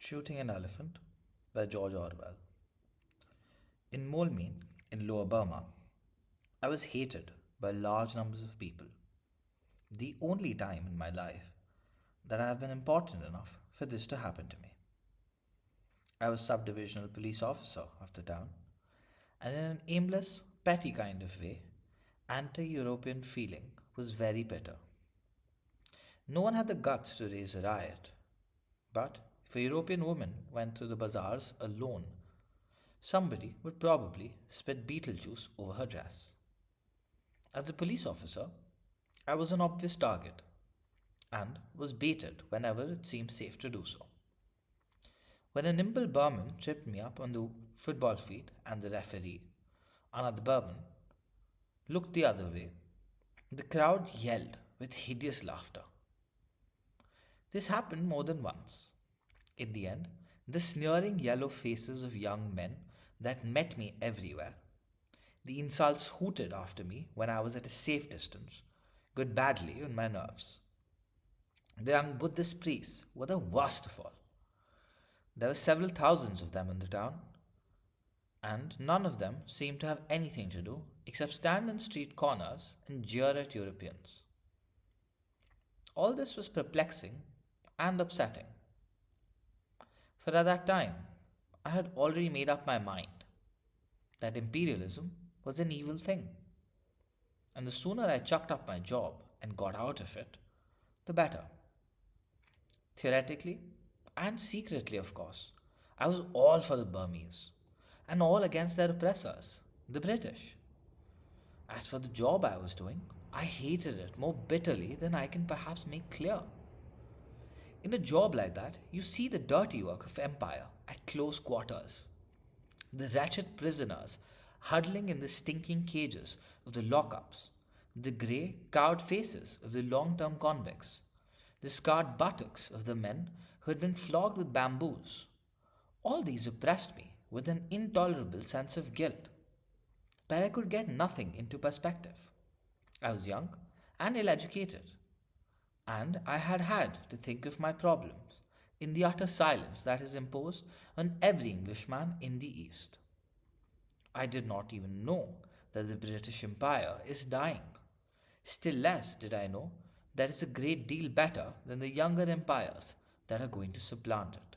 Shooting an Elephant by George Orwell. In Molmein, in Lower Burma, I was hated by large numbers of people. The only time in my life that I have been important enough for this to happen to me. I was subdivisional police officer of the town, and in an aimless, petty kind of way, anti European feeling was very bitter. No one had the guts to raise a riot, but if a European woman went to the bazaars alone, somebody would probably spit beetle juice over her dress. As a police officer, I was an obvious target and was baited whenever it seemed safe to do so. When a nimble Burman tripped me up on the football field and the referee, another Burman, looked the other way, the crowd yelled with hideous laughter. This happened more than once. In the end, the sneering yellow faces of young men that met me everywhere, the insults hooted after me when I was at a safe distance, got badly on my nerves. The young Buddhist priests were the worst of all. There were several thousands of them in the town, and none of them seemed to have anything to do except stand in street corners and jeer at Europeans. All this was perplexing and upsetting, for at that time I had already made up my mind that imperialism was an evil thing, and the sooner I chucked up my job and got out of it, the better. Theoretically, and secretly, of course, I was all for the Burmese and all against their oppressors, the British. As for the job I was doing, I hated it more bitterly than I can perhaps make clear. In a job like that, you see the dirty work of empire at close quarters. The wretched prisoners huddling in the stinking cages of the lockups, the grey, cowed faces of the long term convicts, the scarred buttocks of the men who had been flogged with bamboos. All these oppressed me with an intolerable sense of guilt. But I could get nothing into perspective. I was young and ill educated, and I had had to think of my problems in the utter silence that is imposed on every Englishman in the East. I did not even know that the British Empire is dying. Still less did I know that it's a great deal better than the younger empires that are going to supplant it.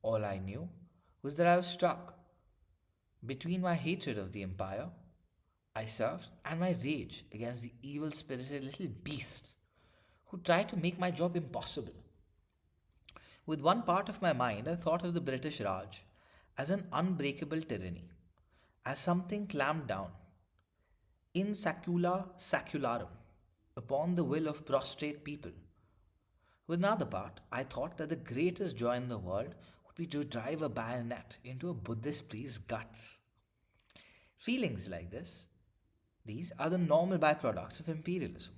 All I knew was that I was struck between my hatred of the empire I served and my rage against the evil spirited little beasts who tried to make my job impossible. With one part of my mind, I thought of the British Raj as an unbreakable tyranny, as something clamped down, in secula secularum, upon the will of prostrate people. With another part, I thought that the greatest joy in the world would be to drive a bayonet into a Buddhist priest's guts. Feelings like these are the normal byproducts of imperialism.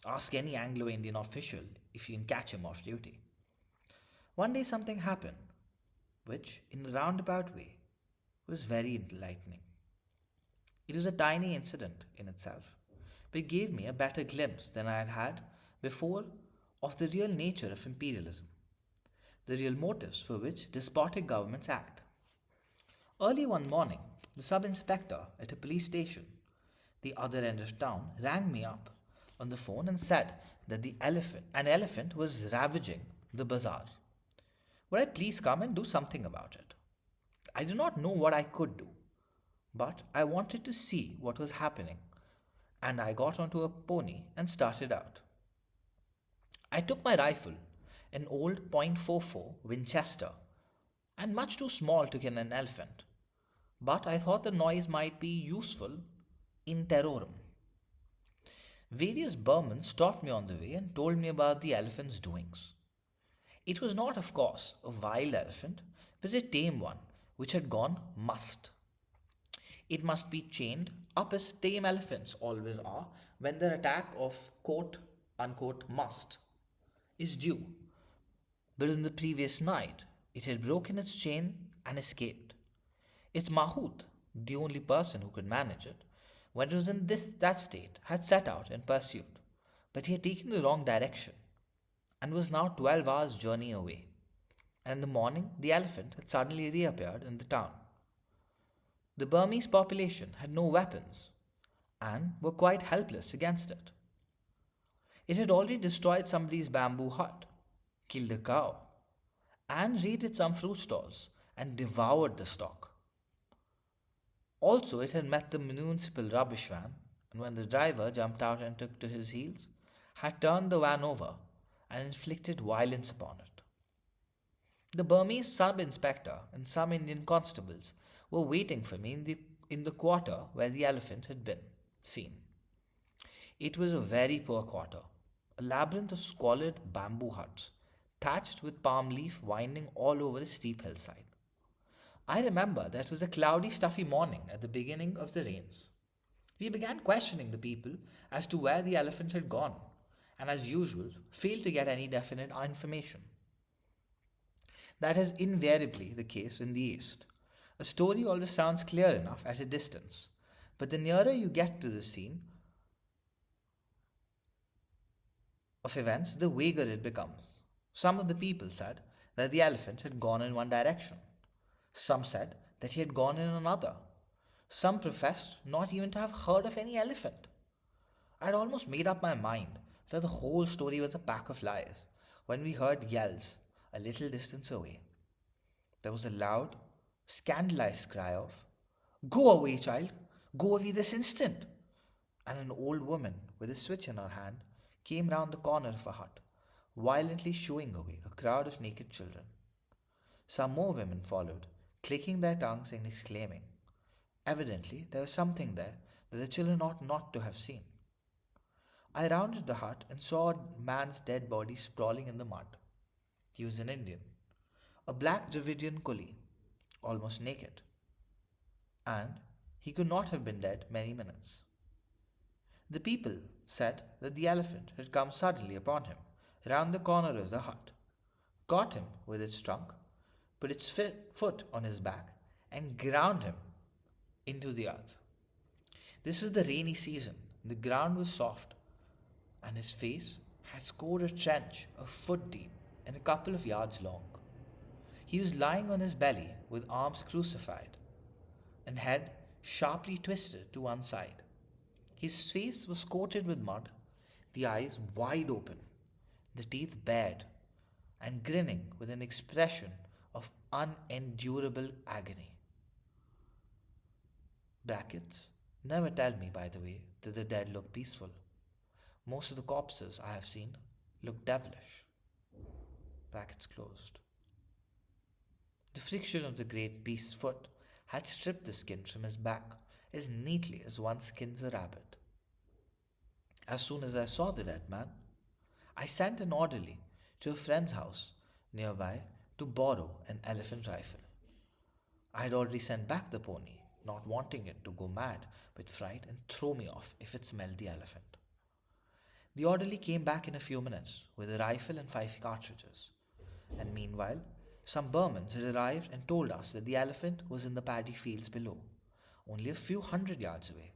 Ask any Anglo Indian official if you can catch him off duty. One day something happened, which, in a roundabout way, was very enlightening. It was a tiny incident in itself, but it gave me a better glimpse than I had had before of the real nature of imperialism, the real motives for which despotic governments act. Early one morning, the sub inspector at a police station, the other end of town, rang me up on the phone and said that an elephant was ravaging the bazaar. Would I please come and do something about it? I did not know what I could do, but I wanted to see what was happening, and I got onto a pony and started out. I took my rifle, an old .44 Winchester, and much too small to kill an elephant, but I thought the noise might be useful in terrorem. Various Burmans stopped me on the way and told me about the elephant's doings. It was not, of course, a wild elephant, but a tame one which had gone must. It must be chained up as tame elephants always are when their attack of quote unquote must is due. But on the previous night, it had broken its chain and escaped. Its mahout, the only person who could manage it, when it was in that state, had set out in pursuit, but he had taken the wrong direction and was now 12 hours' journey away. and in the morning the elephant had suddenly reappeared in the town. The Burmese population had no weapons and were quite helpless against it. It had already destroyed somebody's bamboo hut, killed a cow, and raided some fruit stalls and devoured the stock. Also, it had met the municipal rubbish van, and when the driver jumped out and took to his heels, had turned the van over and inflicted violence upon it. The Burmese sub inspector and some Indian constables were waiting for me in the quarter where the elephant had been seen. It was a very poor quarter, a labyrinth of squalid bamboo huts, thatched with palm leaf winding all over a steep hillside. I remember that it was a cloudy, stuffy morning at the beginning of the rains. We began questioning the people as to where the elephant had gone, and as usual, failed to get any definite information. That is invariably the case in the East. A story always sounds clear enough at a distance, but the nearer you get to the scene of events, the vaguer it becomes. Some of the people said that the elephant had gone in one direction. Some said that he had gone in another. Some professed not even to have heard of any elephant. I had almost made up my mind that the whole story was a pack of lies when we heard yells a little distance away. There was a loud, scandalized cry of, "Go away, child! Go away this instant!" And an old woman with a switch in her hand came round the corner of a hut, violently shooing away a crowd of naked children. Some more women followed, clicking their tongues and exclaiming. Evidently, there was something there that the children ought not to have seen. I rounded the hut and saw a man's dead body sprawling in the mud. He was an Indian, a black Dravidian coolie, almost naked, and he could not have been dead many minutes. The people said that the elephant had come suddenly upon him round the corner of the hut, caught him with its trunk, put its foot on his back, and ground him into the earth. This was the rainy season. The ground was soft, and his face had scored a trench a foot deep and a couple of yards long. He was lying on his belly with arms crucified and head sharply twisted to one side. His face was coated with mud, the eyes wide open, the teeth bared, and grinning with an expression of unendurable agony. Brackets. Never tell me, by the way, that the dead look peaceful. Most of the corpses I have seen look devilish. Brackets closed. The friction of the great beast's foot had stripped the skin from his back as neatly as one skins a rabbit. As soon as I saw the dead man, I sent an orderly to a friend's house nearby to borrow an elephant rifle. I had already sent back the pony, not wanting it to go mad with fright and throw me off if it smelled the elephant. The orderly came back in a few minutes with a rifle and 5 cartridges, and meanwhile, some Burmans had arrived and told us that the elephant was in the paddy fields below, only a few hundred yards away.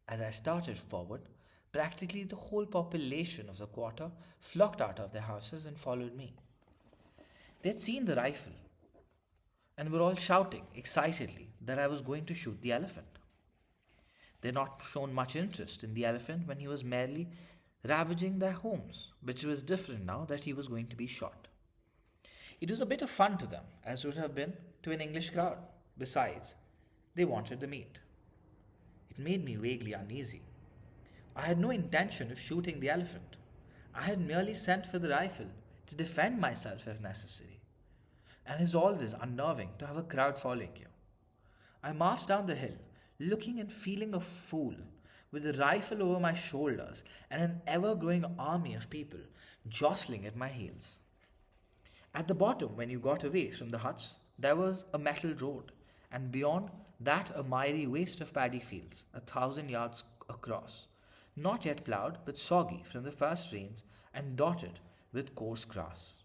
As I started forward, practically the whole population of the quarter flocked out of their houses and followed me. They had seen the rifle and were all shouting excitedly that I was going to shoot the elephant. They had not shown much interest in the elephant when he was merely ravaging their homes, but it was different now that he was going to be shot. It was a bit of fun to them, as it would have been to an English crowd. Besides, they wanted the meat. It made me vaguely uneasy. I had no intention of shooting the elephant. I had merely sent for the rifle to defend myself if necessary. And it is always unnerving to have a crowd following you. I marched down the hill, looking and feeling a fool, with a rifle over my shoulders and an ever-growing army of people jostling at my heels. At the bottom, when you got away from the huts, there was a metal road, and beyond that a miry waste of paddy fields, 1,000 yards across, not yet ploughed but soggy from the first rains and dotted with coarse grass.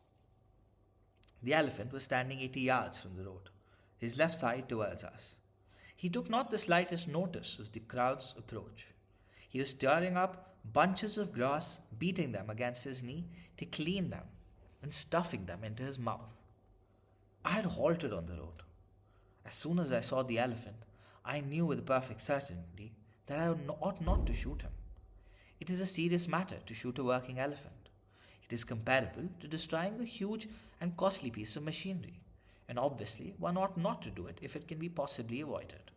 The elephant was standing 80 yards from the road, his left side towards us. He took not the slightest notice of the crowd's approach. He was stirring up bunches of grass, beating them against his knee to clean them, and stuffing them into his mouth. I had halted on the road. As soon as I saw the elephant, I knew with perfect certainty that I ought not to shoot him. It is a serious matter to shoot a working elephant. It is comparable to destroying a huge and costly piece of machinery, and obviously one ought not to do it if it can be possibly avoided.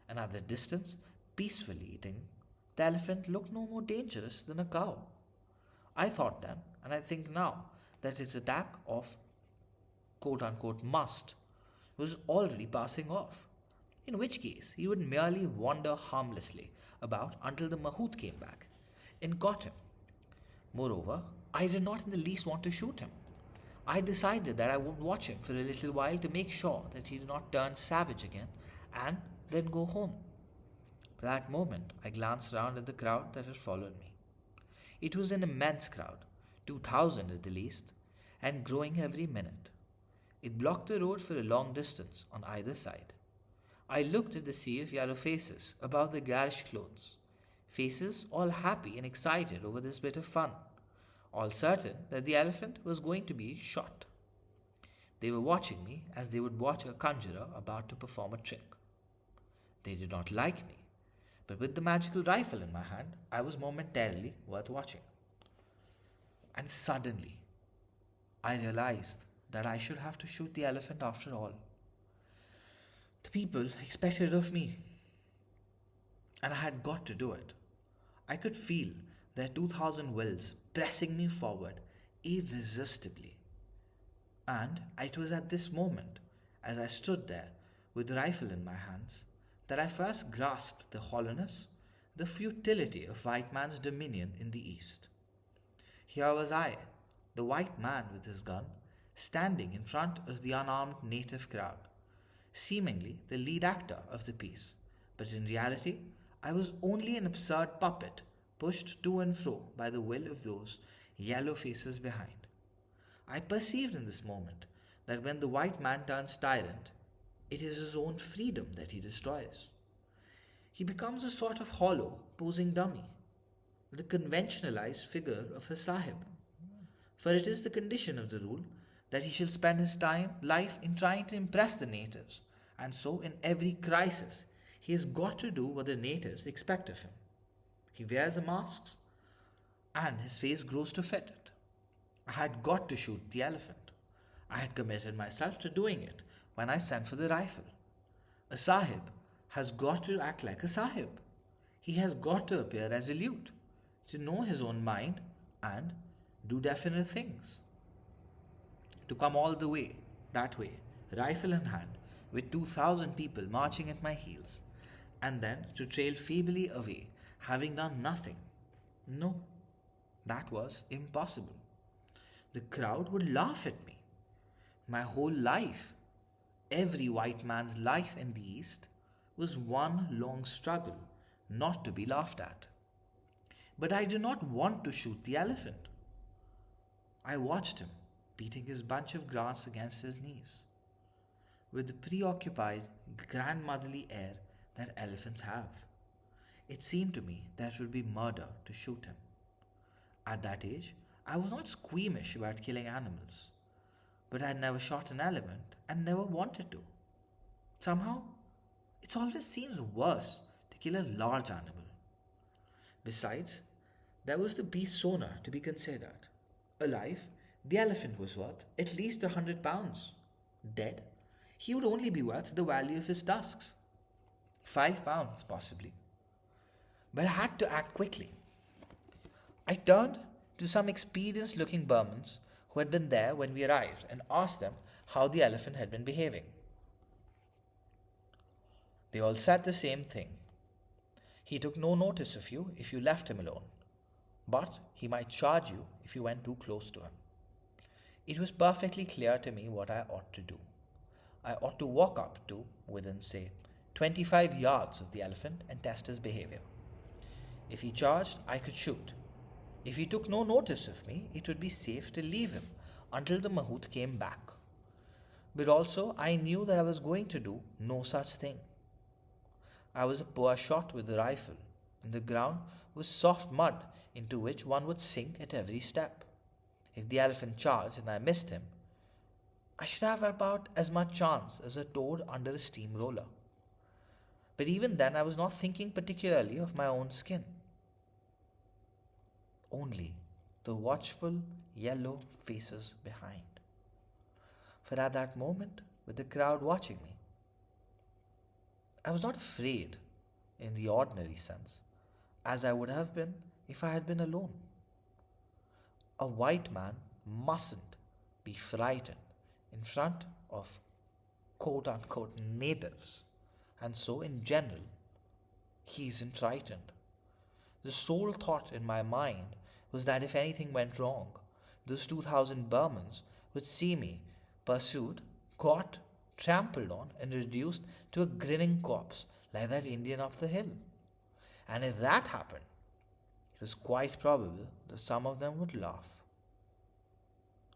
And at the distance, peacefully eating, the elephant looked no more dangerous than a cow. I thought then, and I think now, that its attack of quote unquote must was already passing off, in which case he would merely wander harmlessly about until the mahout came back and caught him. Moreover, I did not in the least want to shoot him. I decided that I would watch him for a little while to make sure that he did not turn savage again and then go home. At that moment, I glanced round at the crowd that had followed me. It was an immense crowd, 2,000 at the least, and growing every minute. It blocked the road for a long distance on either side. I looked at the sea of yellow faces above the garish clothes, faces all happy and excited over this bit of fun, all certain that the elephant was going to be shot. They were watching me as they would watch a conjurer about to perform a trick. They did not like me, but with the magical rifle in my hand, I was momentarily worth watching. And suddenly, I realized that I should have to shoot the elephant after all. The people expected it of me, and I had got to do it. I could feel their 2,000 wills pressing me forward irresistibly. And it was at this moment, as I stood there with the rifle in my hands, that I first grasped the hollowness, the futility of white man's dominion in the East. Here was I, the white man with his gun, standing in front of the unarmed native crowd, seemingly the lead actor of the piece, but in reality I was only an absurd puppet pushed to and fro by the will of those yellow faces behind. I perceived in this moment that when the white man turns tyrant, it is his own freedom that he destroys. He becomes a sort of hollow, posing dummy, the conventionalized figure of a sahib. For it is the condition of the rule that he shall spend his life in trying to impress the natives, and so in every crisis he has got to do what the natives expect of him. He wears a mask, and his face grows to fit it. I had got to shoot the elephant. I had committed myself to doing it when I sent for the rifle. A sahib has got to act like a sahib. He has got to appear resolute, to know his own mind and do definite things. To come all the way, that way, rifle in hand, with 2,000 people marching at my heels, and then to trail feebly away, having done nothing. No, that was impossible. The crowd would laugh at me. My whole life, every white man's life in the East, was one long struggle not to be laughed at. But I did not want to shoot the elephant. I watched him, beating his bunch of grass against his knees, with the preoccupied, grandmotherly air that elephants have. It seemed to me that it would be murder to shoot him. At that age, I was not squeamish about killing animals, but I had never shot an elephant and never wanted to. Somehow, it always seems worse to kill a large animal. Besides, there was the beast's owner to be considered. Alive, the elephant was worth at least 100 pounds. Dead, he would only be worth the value of his tusks. 5 pounds, possibly. But I had to act quickly. I turned to some experienced looking Burmans who had been there when we arrived and asked them how the elephant had been behaving. They all said the same thing. He took no notice of you if you left him alone, but he might charge you if you went too close to him. It was perfectly clear to me what I ought to do. I ought to walk up to within, say, 25 yards of the elephant and test his behavior. If he charged, I could shoot. If he took no notice of me, it would be safe to leave him until the mahout came back. But also, I knew that I was going to do no such thing. I was a poor shot with the rifle, and the ground was soft mud into which one would sink at every step. If the elephant charged and I missed him, I should have about as much chance as a toad under a steamroller. But even then, I was not thinking particularly of my own skin, only the watchful yellow faces behind. For at that moment, with the crowd watching me, I was not afraid in the ordinary sense, as I would have been if I had been alone. A white man mustn't be frightened in front of quote unquote natives, and so in general, he isn't frightened. The sole thought in my mind was that if anything went wrong, those 2,000 Burmans would see me pursued, caught, trampled on, and reduced to a grinning corpse like that Indian up the hill. And if that happened, it was quite probable that some of them would laugh.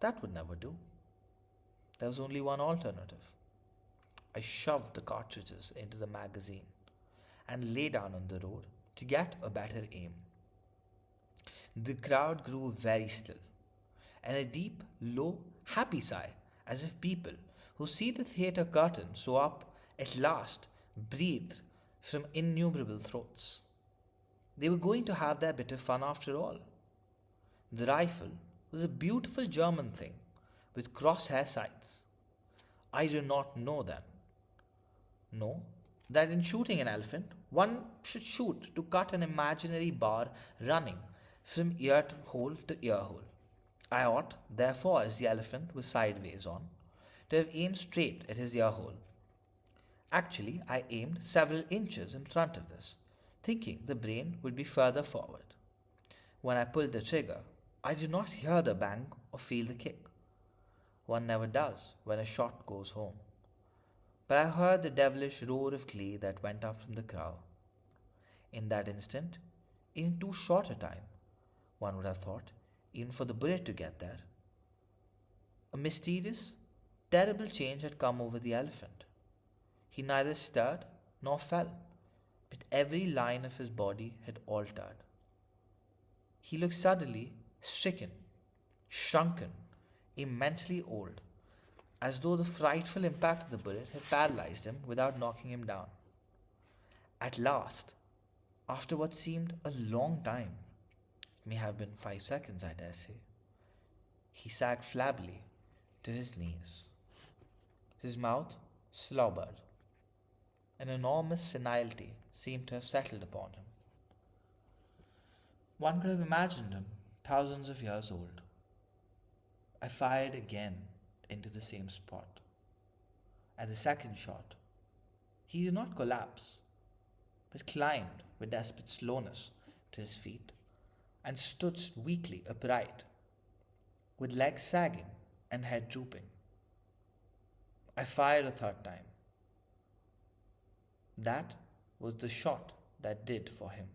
That would never do. There was only one alternative. I shoved the cartridges into the magazine and lay down on the road to get a better aim. The crowd grew very still, and a deep, low, happy sigh, as if people who see the theatre curtain sew up at last breathed from innumerable throats. They were going to have their bit of fun after all. The rifle was a beautiful German thing with crosshair sights. I did not know then. No, that in shooting an elephant, one should shoot to cut an imaginary bar running from ear hole to ear hole. I ought, therefore, as the elephant was sideways on, to have aimed straight at his ear hole. Actually, I aimed several inches in front of this, thinking the brain would be further forward. When I pulled the trigger, I did not hear the bang or feel the kick. One never does when a shot goes home. But I heard the devilish roar of glee that went up from the crowd. In that instant, in too short a time, one would have thought, even for the bullet to get there, a mysterious, terrible change had come over the elephant. He neither stirred nor fell, but every line of his body had altered. He looked suddenly stricken, shrunken, immensely old, as though the frightful impact of the bullet had paralyzed him without knocking him down. At last, after what seemed a long time, it may have been 5 seconds, I dare say, he sagged flabbily to his knees. His mouth slobbered. An enormous senility seemed to have settled upon him. One could have imagined him thousands of years old. I fired again into the same spot. At the second shot, he did not collapse, but climbed with desperate slowness to his feet and stood weakly upright, with legs sagging and head drooping. I fired a third time. That was the shot that did for him.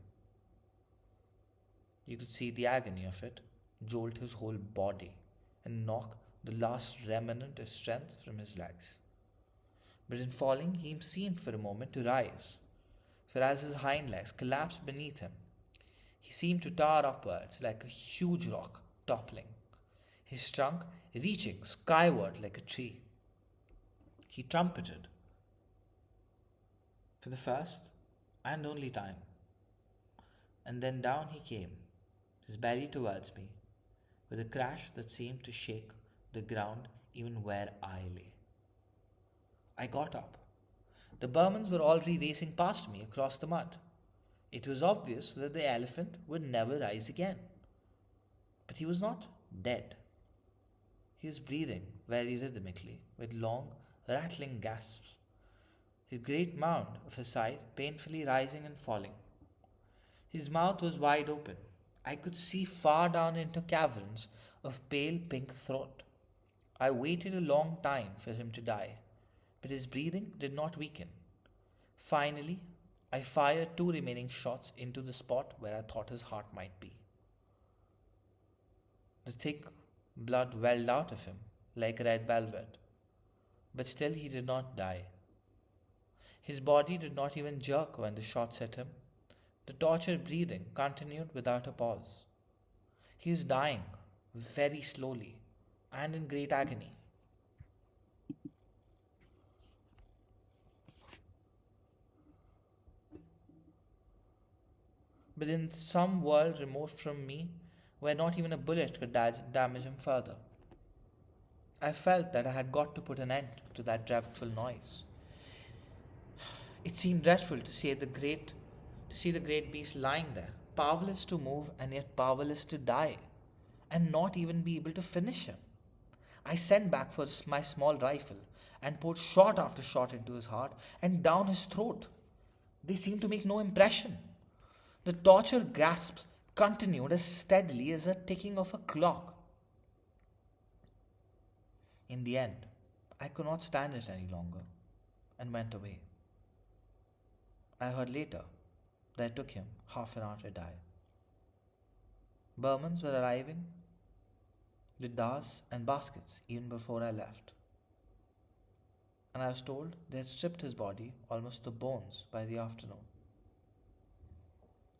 You could see the agony of it jolt his whole body and knock the last remnant of strength from his legs. But in falling, he seemed for a moment to rise, for as his hind legs collapsed beneath him, he seemed to tower upwards like a huge rock toppling, his trunk reaching skyward like a tree. He trumpeted for the first and only time, and then down he came, his belly towards me, with a crash that seemed to shake the ground even where I lay. I got up. The Burmans were already racing past me across the mud. It was obvious that the elephant would never rise again. But he was not dead. He was breathing very rhythmically, with long, rattling gasps, his great mound of his side painfully rising and falling. His mouth was wide open. I could see far down into caverns of pale pink throat. I waited a long time for him to die, but his breathing did not weaken. Finally, I fired 2 remaining shots into the spot where I thought his heart might be. The thick blood welled out of him like red velvet, but still he did not die. His body did not even jerk when the shots hit him. The tortured breathing continued without a pause. He was dying very slowly and in great agony. but in some world remote from me, where not even a bullet could damage him further. I felt that I had got to put an end to that dreadful noise. It seemed dreadful to see the great beast lying there, powerless to move and yet powerless to die, and not even be able to finish him. I sent back for my small rifle and poured shot after shot into his heart and down his throat. They seemed to make no impression. The tortured gasps continued as steadily as the ticking of a clock. In the end, I could not stand it any longer and went away. I heard later that it took him half an hour to die. Burmans were arriving with dars and baskets even before I left, and I was told they had stripped his body almost to the bones by the afternoon.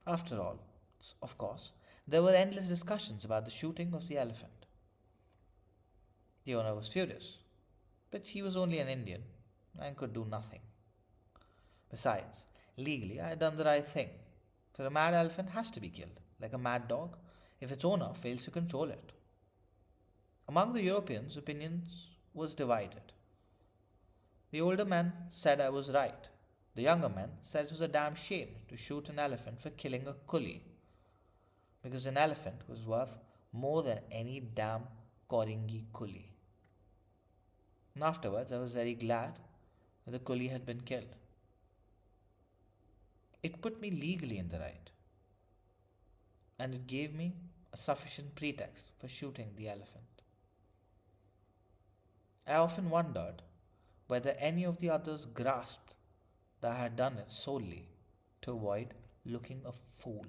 After all, of course, there were endless discussions about the shooting of the elephant. The owner was furious, but he was only an Indian and could do nothing. Besides, legally I had done the right thing, for a mad elephant has to be killed, like a mad dog, if its owner fails to control it. Among the Europeans, opinions was divided. The older men said I was right. The younger men said it was a damn shame to shoot an elephant for killing a coolie, because an elephant was worth more than any damn Koringi coolie. And afterwards, I was very glad that the coolie had been killed. It put me legally in the right, and it gave me a sufficient pretext for shooting the elephant. I often wondered whether any of the others grasped that I had done it solely to avoid looking a fool.